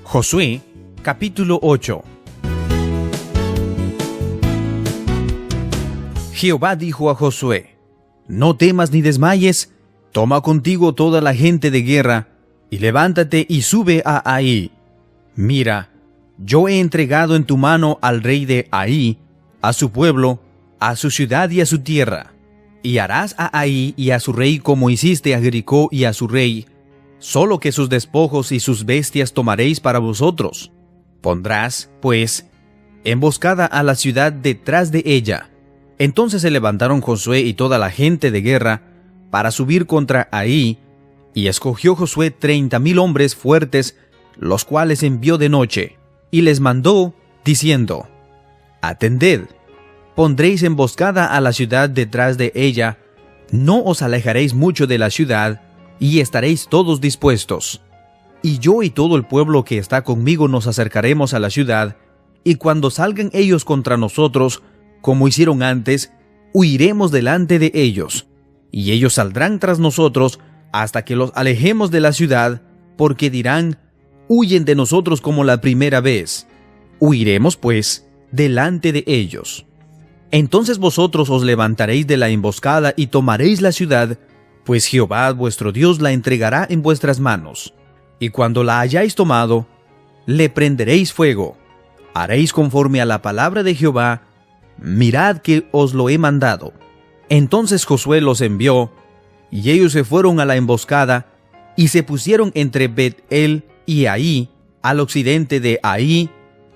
Josué, capítulo 8. Jehová dijo a Josué: No temas ni desmayes, toma contigo toda la gente de guerra, y levántate y sube a Ahí. Mira, yo he entregado en tu mano al rey de Ahí, a su pueblo, a su ciudad y a su tierra. Y harás a Ahí y a su rey como hiciste a Jericó y a su rey, solo que sus despojos y sus bestias tomaréis para vosotros. Pondrás, pues, emboscada a la ciudad detrás de ella. Entonces se levantaron Josué y toda la gente de guerra para subir contra Ahí, y escogió Josué 30,000 hombres fuertes, los cuales envió de noche, y les mandó, diciendo: Atended, pondréis emboscada a la ciudad detrás de ella, no os alejaréis mucho de la ciudad, y estaréis todos dispuestos. Y yo y todo el pueblo que está conmigo nos acercaremos a la ciudad, y cuando salgan ellos contra nosotros, como hicieron antes, huiremos delante de ellos, y ellos saldrán tras nosotros hasta que los alejemos de la ciudad, porque dirán: Huyen de nosotros como la primera vez. Huiremos, pues, delante de ellos. Entonces vosotros os levantaréis de la emboscada y tomaréis la ciudad, pues Jehová vuestro Dios la entregará en vuestras manos. Y cuando la hayáis tomado, le prenderéis fuego. Haréis conforme a la palabra de Jehová. Mirad que os lo he mandado. Entonces Josué los envió, y ellos se fueron a la emboscada, y se pusieron entre Bet-el y Ahí, al occidente de Ahí,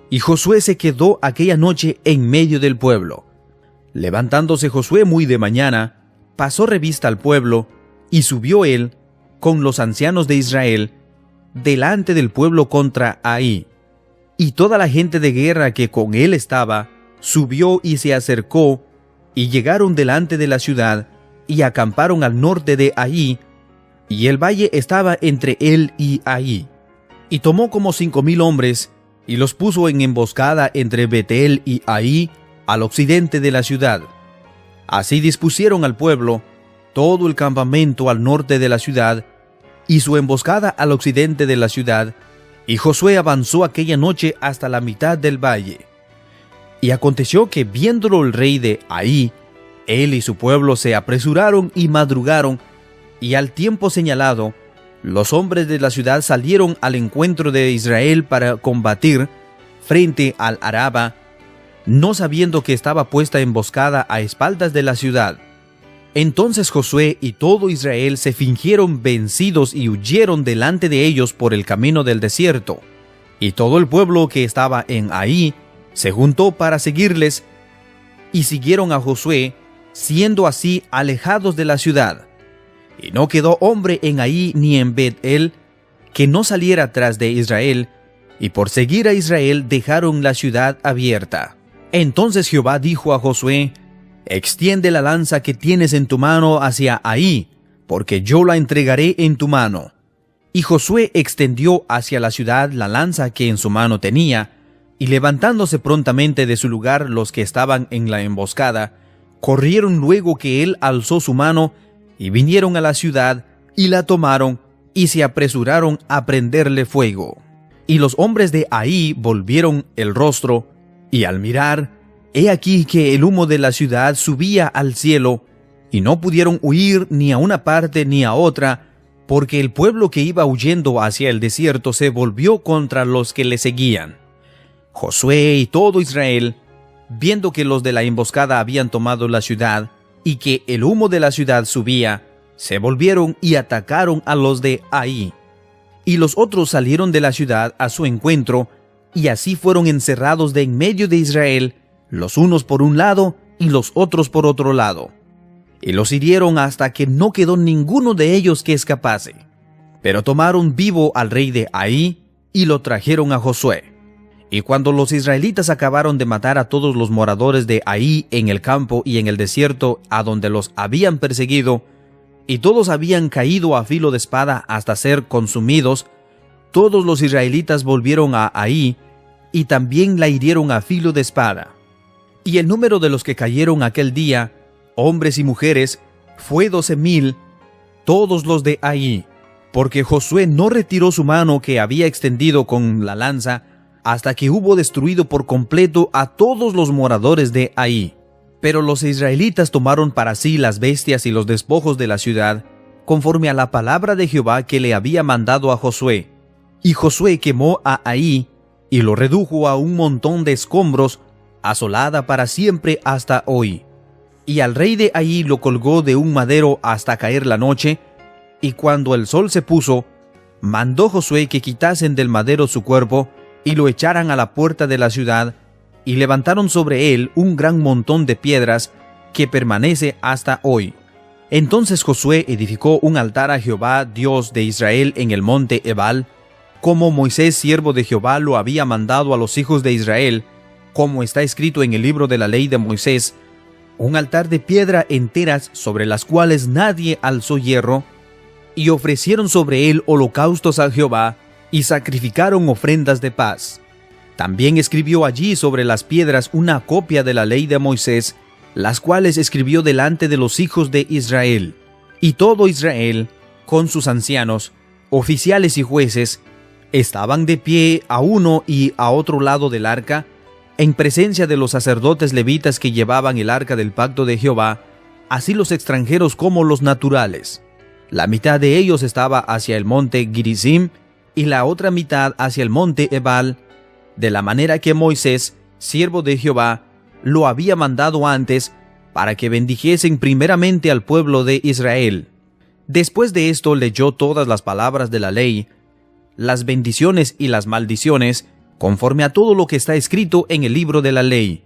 y Josué se quedó aquella noche en medio del pueblo. Levantándose Josué muy de mañana, pasó revista al pueblo, y subió él, con los ancianos de Israel, delante del pueblo contra Ahí. Y toda la gente de guerra que con él estaba, subió y se acercó, y llegaron delante de la ciudad, y acamparon al norte de Ahí, y el valle estaba entre él y Ahí. Y tomó como 5,000 hombres, y los puso en emboscada entre Bet-el y Ahí, al occidente de la ciudad. Así dispusieron al pueblo, todo el campamento al norte de la ciudad, y su emboscada al occidente de la ciudad, y Josué avanzó aquella noche hasta la mitad del valle. Y aconteció que viéndolo el rey de Ahí, él y su pueblo se apresuraron y madrugaron, y al tiempo señalado, los hombres de la ciudad salieron al encuentro de Israel para combatir frente al Araba, no sabiendo que estaba puesta emboscada a espaldas de la ciudad. Entonces Josué y todo Israel se fingieron vencidos y huyeron delante de ellos por el camino del desierto. Y todo el pueblo que estaba en Ahí se juntó para seguirles, y siguieron a Josué, siendo así alejados de la ciudad. Y no quedó hombre en Ahí ni en Bet-el que no saliera tras de Israel, y por seguir a Israel dejaron la ciudad abierta. Entonces Jehová dijo a Josué: Extiende la lanza que tienes en tu mano hacia Ahí, porque yo la entregaré en tu mano. Y Josué extendió hacia la ciudad la lanza que en su mano tenía, y levantándose prontamente de su lugar los que estaban en la emboscada, corrieron luego que él alzó su mano, y vinieron a la ciudad, y la tomaron, y se apresuraron a prenderle fuego. Y los hombres de Ahí volvieron el rostro, y al mirar, he aquí que el humo de la ciudad subía al cielo, y no pudieron huir ni a una parte ni a otra, porque el pueblo que iba huyendo hacia el desierto se volvió contra los que le seguían. Josué y todo Israel, viendo que los de la emboscada habían tomado la ciudad, y que el humo de la ciudad subía, se volvieron y atacaron a los de Ahí. Y los otros salieron de la ciudad a su encuentro, y así fueron encerrados de en medio de Israel, los unos por un lado y los otros por otro lado. Y los hirieron hasta que no quedó ninguno de ellos que escapase. Pero tomaron vivo al rey de Ahí, y lo trajeron a Josué. Y cuando los israelitas acabaron de matar a todos los moradores de Ahí en el campo y en el desierto a donde los habían perseguido, y todos habían caído a filo de espada hasta ser consumidos, todos los israelitas volvieron a Ahí, y también la hirieron a filo de espada. Y el número de los que cayeron aquel día, hombres y mujeres, fue 12,000, todos los de Ahí. porque Josué no retiró su mano que había extendido con la lanza hasta que hubo destruido por completo a todos los moradores de Ai. Pero los israelitas tomaron para sí las bestias y los despojos de la ciudad, conforme a la palabra de Jehová que le había mandado a Josué. Y Josué quemó a Ai y lo redujo a un montón de escombros, asolada para siempre hasta hoy. Y al rey de Ai lo colgó de un madero hasta caer la noche, y cuando el sol se puso, mandó Josué que quitasen del madero su cuerpo y lo echaran a la puerta de la ciudad, y levantaron sobre él un gran montón de piedras que permanece hasta hoy. Entonces Josué edificó un altar a Jehová, Dios de Israel, en el monte Ebal, como Moisés, siervo de Jehová, lo había mandado a los hijos de Israel, como está escrito en el libro de la ley de Moisés, un altar de piedra enteras sobre las cuales nadie alzó hierro, y ofrecieron sobre él holocaustos a Jehová, y sacrificaron ofrendas de paz. También escribió allí sobre las piedras una copia de la ley de Moisés, las cuales escribió delante de los hijos de Israel. Y todo Israel, con sus ancianos, oficiales y jueces, estaban de pie a uno y a otro lado del arca, en presencia de los sacerdotes levitas que llevaban el arca del pacto de Jehová, así los extranjeros como los naturales. La mitad de ellos estaba hacia el monte Gerizim, y la otra mitad hacia el monte Ebal, de la manera que Moisés, siervo de Jehová, lo había mandado antes, para que bendijesen primeramente al pueblo de Israel. Después de esto leyó todas las palabras de la ley, las bendiciones y las maldiciones, conforme a todo lo que está escrito en el libro de la ley.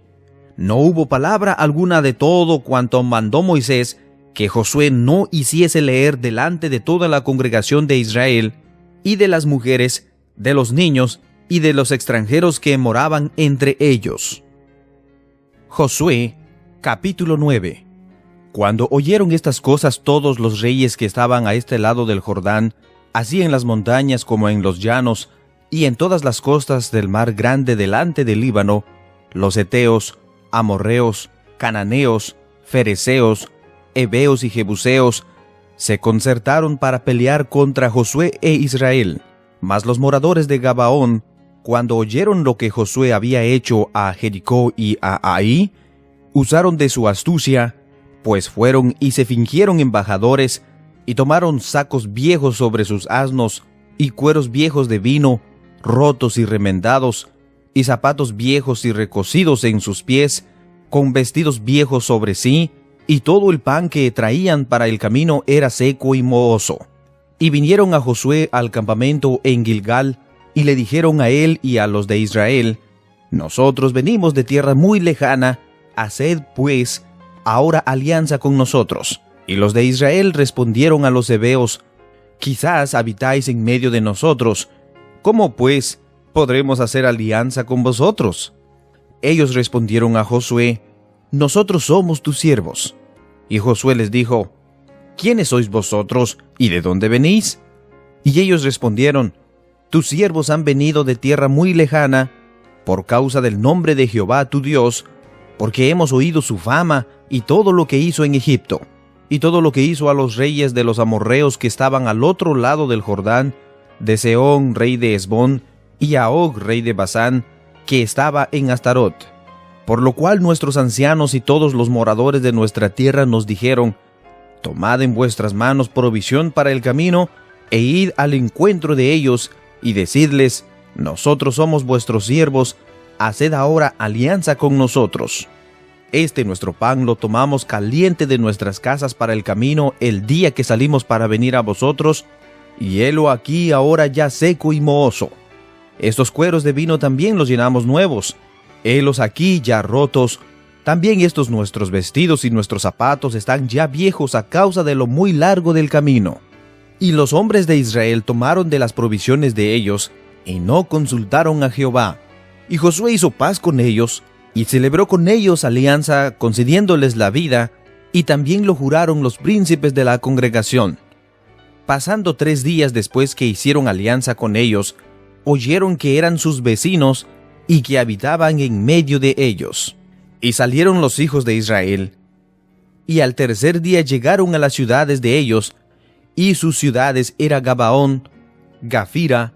No hubo palabra alguna de todo cuanto mandó Moisés que Josué no hiciese leer delante de toda la congregación de Israel, y de las mujeres, de los niños y de los extranjeros que moraban entre ellos. Josué, capítulo 9. Cuando oyeron estas cosas todos los reyes que estaban a este lado del Jordán, así en las montañas como en los llanos, y en todas las costas del mar grande delante del Líbano, los heteos, amorreos, cananeos, fereceos, heveos y jebuseos, se concertaron para pelear contra Josué e Israel. Mas los moradores de Gabaón, cuando oyeron lo que Josué había hecho a Jericó y a Ai, usaron de su astucia, pues fueron y se fingieron embajadores, y tomaron sacos viejos sobre sus asnos, y cueros viejos de vino, rotos y remendados, y zapatos viejos y recocidos en sus pies, con vestidos viejos sobre sí, y todo el pan que traían para el camino era seco y mohoso. Y vinieron a Josué al campamento en Gilgal, y le dijeron a él y a los de Israel: Nosotros venimos de tierra muy lejana, haced pues ahora alianza con nosotros. Y los de Israel respondieron a los heveos: Quizás habitáis en medio de nosotros, ¿cómo pues podremos hacer alianza con vosotros? Ellos respondieron a Josué: Nosotros somos tus siervos. Y Josué les dijo: ¿Quiénes sois vosotros y de dónde venís? Y ellos respondieron: Tus siervos han venido de tierra muy lejana, por causa del nombre de Jehová tu Dios, porque hemos oído su fama y todo lo que hizo en Egipto, y todo lo que hizo a los reyes de los amorreos que estaban al otro lado del Jordán, de Sehón, rey de Hesbón, y a Og, rey de Basán, que estaba en Astarot. Por lo cual nuestros ancianos y todos los moradores de nuestra tierra nos dijeron: Tomad en vuestras manos provisión para el camino, e id al encuentro de ellos, y decidles: Nosotros somos vuestros siervos, haced ahora alianza con nosotros. Este nuestro pan lo tomamos caliente de nuestras casas para el camino el día que salimos para venir a vosotros, y helo aquí ahora ya seco y mohoso. Estos cueros de vino también los llenamos nuevos, helos aquí ya rotos. También estos nuestros vestidos y nuestros zapatos están ya viejos a causa de lo muy largo del camino. Y los hombres de Israel tomaron de las provisiones de ellos, y no consultaron a Jehová. Y Josué hizo paz con ellos, y celebró con ellos alianza, concediéndoles la vida, y también lo juraron los príncipes de la congregación. Pasando 3 días después que hicieron alianza con ellos, oyeron que eran sus vecinos, y que habitaban en medio de ellos. Y salieron los hijos de Israel, y al tercer día llegaron a las ciudades de ellos, y sus ciudades era Gabaón, Gafira,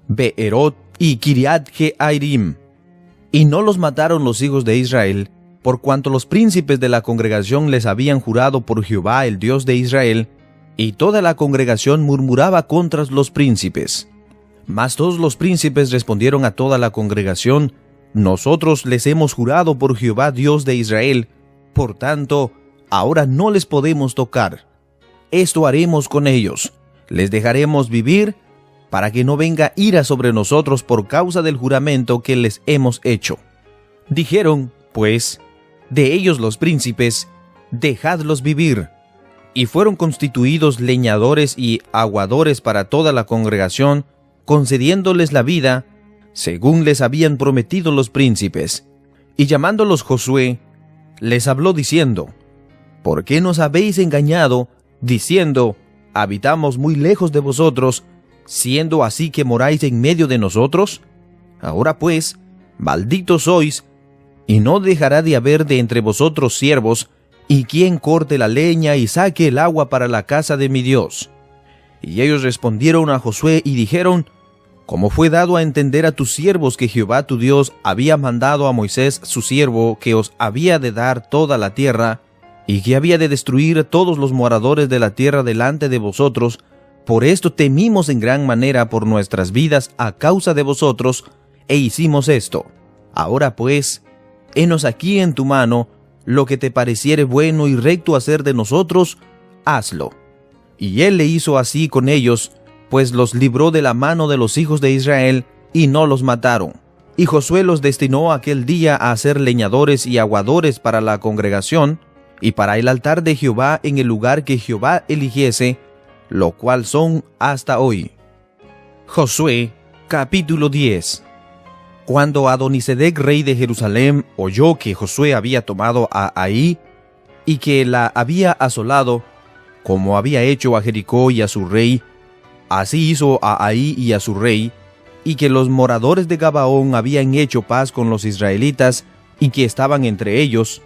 Beerot y Kiriat Jearim. Y no los mataron los hijos de Israel, por cuanto los príncipes de la congregación les habían jurado por Jehová, el Dios de Israel, y toda la congregación murmuraba contra los príncipes. Mas todos los príncipes respondieron a toda la congregación: nosotros les hemos jurado por Jehová, Dios de Israel, por tanto, ahora no les podemos tocar. Esto haremos con ellos: les dejaremos vivir, para que no venga ira sobre nosotros por causa del juramento que les hemos hecho. Dijeron, pues, de ellos los príncipes: dejadlos vivir. Y fueron constituidos leñadores y aguadores para toda la congregación, concediéndoles la vida, según les habían prometido los príncipes. Y llamándolos Josué, les habló diciendo: ¿por qué nos habéis engañado, diciendo: habitamos muy lejos de vosotros, siendo así que moráis en medio de nosotros? Ahora pues, malditos sois, y no dejará de haber de entre vosotros siervos, y quien corte la leña y saque el agua para la casa de mi Dios. Y ellos respondieron a Josué y dijeron: como fue dado a entender a tus siervos que Jehová tu Dios había mandado a Moisés su siervo que os había de dar toda la tierra, y que había de destruir todos los moradores de la tierra delante de vosotros, por esto temimos en gran manera por nuestras vidas a causa de vosotros, e hicimos esto. Ahora pues, henos aquí en tu mano, lo que te pareciere bueno y recto hacer de nosotros, hazlo. Y él le hizo así con ellos, pues los libró de la mano de los hijos de Israel, y no los mataron. Y Josué los destinó aquel día a ser leñadores y aguadores para la congregación, y para el altar de Jehová en el lugar que Jehová eligiese, lo cual son hasta hoy. Josué, capítulo 10. Cuando Adonisedec, rey de Jerusalén, oyó que Josué había tomado a Ai, y que la había asolado, como había hecho a Jericó y a su rey, así hizo a Ai y a su rey, y que los moradores de Gabaón habían hecho paz con los israelitas, y que estaban entre ellos,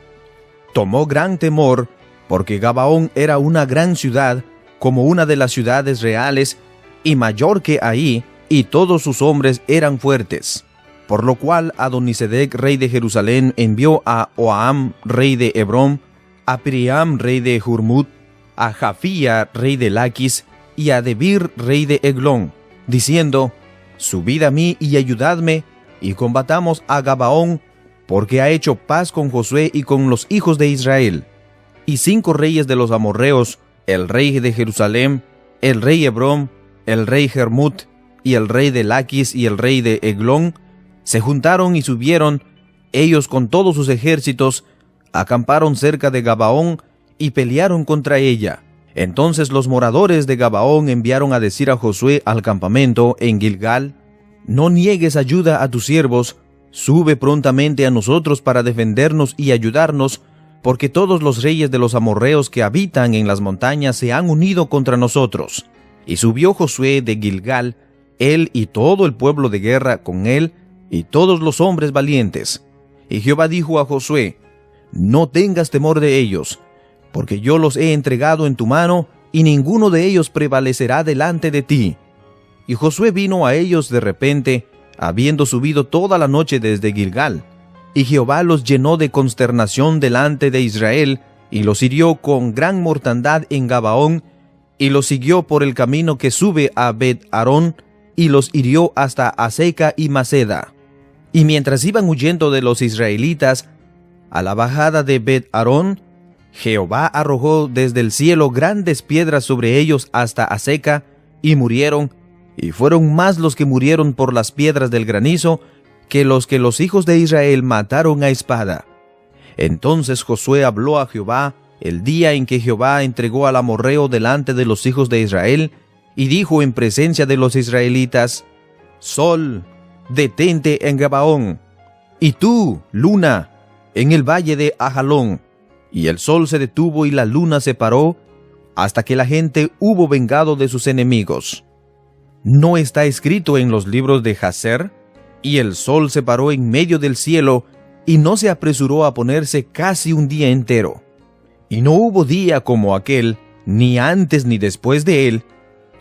tomó gran temor, porque Gabaón era una gran ciudad, como una de las ciudades reales, y mayor que Ai, y todos sus hombres eran fuertes. Por lo cual Adonisedec, rey de Jerusalén, envió a Oam, rey de Hebrón, a Piriam, rey de Jurmut, a Jafía, rey de Laquis, y a Debir, rey de Eglón, diciendo: subid a mí y ayudadme, y combatamos a Gabaón, porque ha hecho paz con Josué y con los hijos de Israel. Y 5 reyes de los amorreos, el rey de Jerusalén, el rey Hebrón, el rey Jermut, y el rey de Laquis y el rey de Eglón, se juntaron y subieron, ellos con todos sus ejércitos, acamparon cerca de Gabaón y pelearon contra ella. Entonces los moradores de Gabaón enviaron a decir a Josué al campamento en Gilgal: no niegues ayuda a tus siervos, sube prontamente a nosotros para defendernos y ayudarnos, porque todos los reyes de los amorreos que habitan en las montañas se han unido contra nosotros. Y subió Josué de Gilgal, él y todo el pueblo de guerra con él, y todos los hombres valientes. Y Jehová dijo a Josué: no tengas temor de ellos, porque yo los he entregado en tu mano, y ninguno de ellos prevalecerá delante de ti. Y Josué vino a ellos de repente, habiendo subido toda la noche desde Gilgal. Y Jehová los llenó de consternación delante de Israel, y los hirió con gran mortandad en Gabaón, y los siguió por el camino que sube a Bet-Arón, y los hirió hasta Aseca y Maceda. Y mientras iban huyendo de los israelitas a la bajada de Bet-Arón, Jehová arrojó desde el cielo grandes piedras sobre ellos hasta Aseca, y murieron, y fueron más los que murieron por las piedras del granizo que los hijos de Israel mataron a espada. Entonces Josué habló a Jehová el día en que Jehová entregó al amorreo delante de los hijos de Israel, y dijo en presencia de los israelitas: Sol, detente en Gabaón, y tú, luna, en el valle de Ajalón. Y el sol se detuvo y la luna se paró, hasta que la gente hubo vengado de sus enemigos. ¿No está escrito en los libros de Jaser? Y el sol se paró en medio del cielo, y no se apresuró a ponerse casi un día entero. Y no hubo día como aquel, ni antes ni después de él,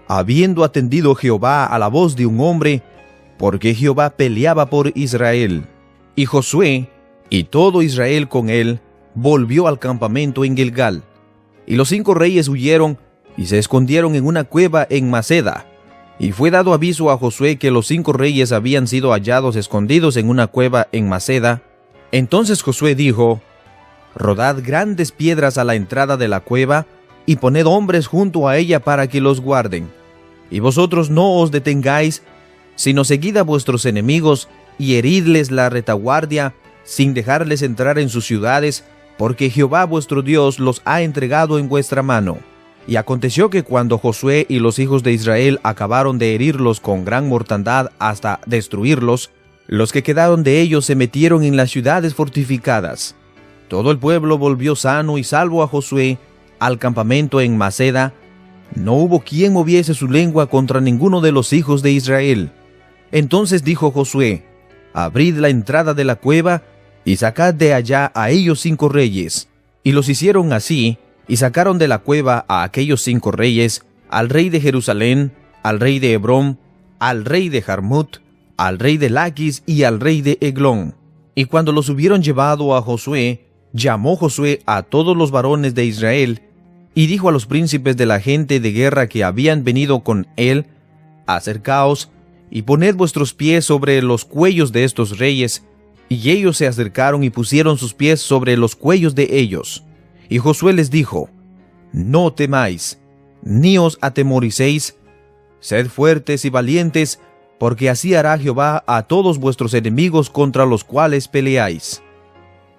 habiendo atendido Jehová a la voz de un hombre, porque Jehová peleaba por Israel. Y Josué, y todo Israel con él, volvió al campamento en Gilgal. Y los 5 reyes huyeron, y se escondieron en una cueva en Maceda. Y fue dado aviso a Josué que los 5 reyes habían sido hallados escondidos en una cueva en Maceda. Entonces Josué dijo: rodad grandes piedras a la entrada de la cueva, y poned hombres junto a ella para que los guarden. Y vosotros no os detengáis, sino seguid a vuestros enemigos, y heridles la retaguardia, sin dejarles entrar en sus ciudades, porque Jehová vuestro Dios los ha entregado en vuestra mano. Y aconteció que cuando Josué y los hijos de Israel acabaron de herirlos con gran mortandad hasta destruirlos, los que quedaron de ellos se metieron en las ciudades fortificadas. Todo el pueblo volvió sano y salvo a Josué al campamento en Maceda. No hubo quien moviese su lengua contra ninguno de los hijos de Israel. Entonces dijo Josué: abrid la entrada de la cueva, y sacad de allá a ellos 5 reyes. Y los hicieron así, y sacaron de la cueva a aquellos 5 reyes, al rey de Jerusalén, al rey de Hebrón, al rey de Jarmut, al rey de Laquis y al rey de Eglón. Y cuando los hubieron llevado a Josué, llamó Josué a todos los varones de Israel, y dijo a los príncipes de la gente de guerra que habían venido con él: acercaos, y poned vuestros pies sobre los cuellos de estos reyes. Y ellos se acercaron y pusieron sus pies sobre los cuellos de ellos. Y Josué les dijo: no temáis, ni os atemoricéis, sed fuertes y valientes, porque así hará Jehová a todos vuestros enemigos contra los cuales peleáis.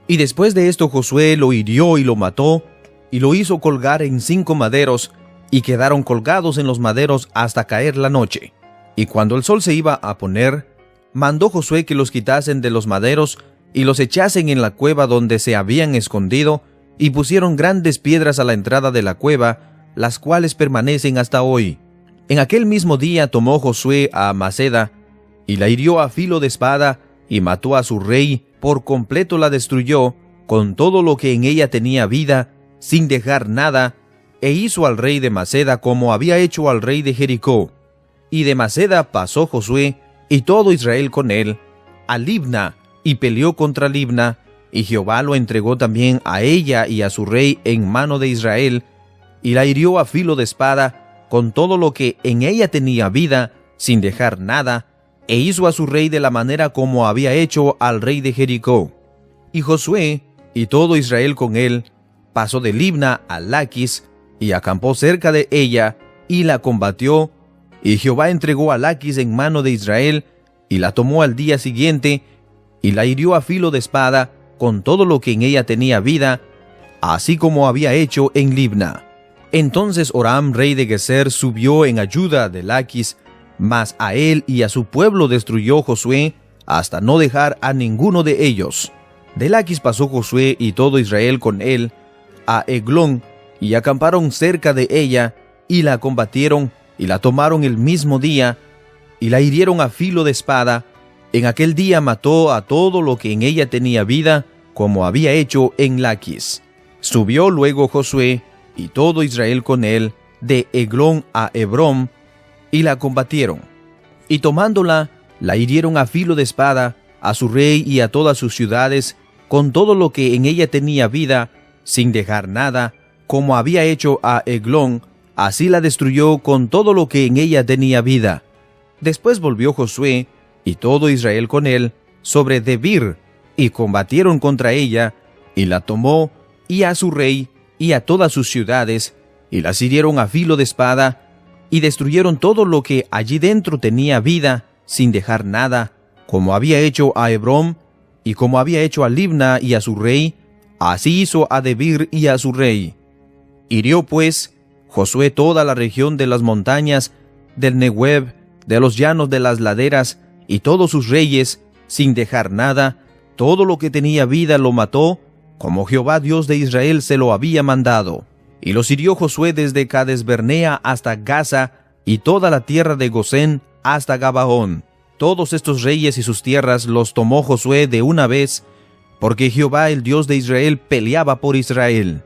Y después de esto Josué lo hirió y lo mató, y lo hizo colgar en 5 maderos, y quedaron colgados en los maderos hasta caer la noche. Y cuando el sol se iba a poner, mandó Josué que los quitasen de los maderos, y los echasen en la cueva donde se habían escondido, y pusieron grandes piedras a la entrada de la cueva, las cuales permanecen hasta hoy. En aquel mismo día tomó Josué a Maceda, y la hirió a filo de espada, y mató a su rey, por completo la destruyó, con todo lo que en ella tenía vida, sin dejar nada, e hizo al rey de Maceda como había hecho al rey de Jericó. Y de Maceda pasó Josué, y todo Israel con él, a Libna, y peleó contra Libna, y Jehová lo entregó también a ella y a su rey en mano de Israel, y la hirió a filo de espada, con todo lo que en ella tenía vida, sin dejar nada, e hizo a su rey de la manera como había hecho al rey de Jericó. Y Josué, y todo Israel con él, pasó de Libna a Laquis, y acampó cerca de ella, y la combatió, y Jehová entregó a Laquis en mano de Israel, y la tomó al día siguiente, y la hirió a filo de espada, con todo lo que en ella tenía vida, así como había hecho en Libna. Entonces Horam, rey de Gezer, subió en ayuda de Laquis, mas a él y a su pueblo destruyó Josué, hasta no dejar a ninguno de ellos. De Laquis pasó Josué y todo Israel con él a Eglón, y acamparon cerca de ella, y la combatieron, y la tomaron el mismo día, y la hirieron a filo de espada. En aquel día mató a todo lo que en ella tenía vida, como había hecho en Laquis. Subió luego Josué, y todo Israel con él, de Eglón a Hebrón, y la combatieron. Y tomándola, la hirieron a filo de espada, a su rey y a todas sus ciudades, con todo lo que en ella tenía vida, sin dejar nada, como había hecho a Eglón, así la destruyó con todo lo que en ella tenía vida. Después volvió Josué, y todo Israel con él, sobre Debir, y combatieron contra ella, y la tomó, y a su rey, y a todas sus ciudades, y las hirieron a filo de espada, y destruyeron todo lo que allí dentro tenía vida, sin dejar nada, como había hecho a Hebrón, y como había hecho a Libna y a su rey, así hizo a Debir y a su rey. Hirió pues Josué toda la región de las montañas, del Negueb, de los llanos de las laderas, y todos sus reyes, sin dejar nada. Todo lo que tenía vida lo mató, como Jehová Dios de Israel se lo había mandado. Y los hirió Josué desde Cades Bernea hasta Gaza, y toda la tierra de Gosén hasta Gabaón. Todos estos reyes y sus tierras los tomó Josué de una vez, porque Jehová el Dios de Israel peleaba por Israel.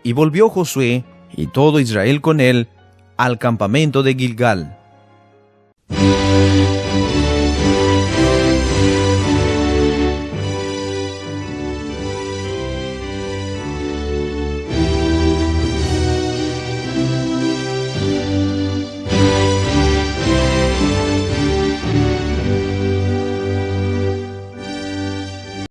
Y volvió Josué, y todo Israel con él, al campamento de Gilgal.